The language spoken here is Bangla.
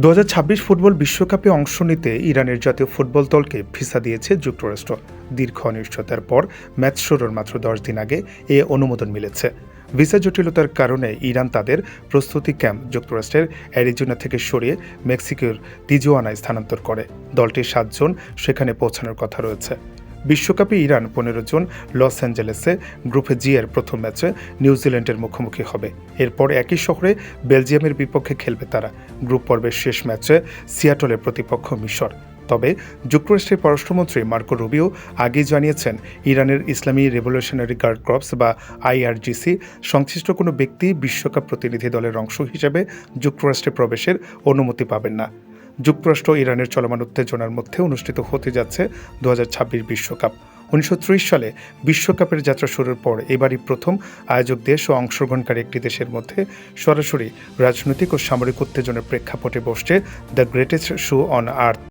2026 ফুটবল বিশ্বকাপে অংশ নিতে ইরানের জাতীয় ফুটবল দলকে ভিসা দিয়েছে যুক্তরাষ্ট্র। দীর্ঘ অনিশ্চয়তার পর ম্যাচ শুরুর মাত্র 10 দিন আগে এ অনুমোদন মিলেছে। ভিসা জটিলতার কারণে ইরান তাদের প্রস্তুতি ক্যাম্প যুক্তরাষ্ট্রের অ্যারিজোনা থেকে সরিয়ে মেক্সিকোর তিজুয়ানায় স্থানান্তর করে। দলটির 7 জন সেখানে পৌঁছানোর কথা রয়েছে। বিশ্বকাপে ইরান 15 জন লস অ্যাঞ্জেলেসে গ্রুপে জি এর প্রথম ম্যাচে নিউজিল্যান্ডের মুখোমুখি হবে। এরপর একই শহরে বেলজিয়ামের বিপক্ষে খেলবে তারা। গ্রুপ পর্বের শেষ ম্যাচে সিয়াটলের প্রতিপক্ষ মিশর। তবে যুক্তরাষ্ট্রের পররাষ্ট্রমন্ত্রী মার্কো রুবিও আগেই জানিয়েছেন, ইরানের ইসলামী রেভলিউশনারি গার্ড কর্পস বা আইআরজিসি সংশ্লিষ্ট কোনো ব্যক্তি বিশ্বকাপ প্রতিনিধি দলের অংশ হিসেবে যুক্তরাষ্ট্রে প্রবেশের অনুমতি পাবেন না। যুক্তরাষ্ট্র ইরানের চলমান উত্তেজনার মধ্যে অনুষ্ঠিত হতে যাচ্ছে 2026 বিশ্বকাপ। 1930 সালে বিশ্বকাপের যাত্রা শুরুর পর এবারই প্রথম আয়োজক দেশ ও অংশগ্রহণকারী একটি দেশের মধ্যে সরাসরি রাজনৈতিক ও সামরিক উত্তেজনার প্রেক্ষাপটে বসছে the greatest show on earth.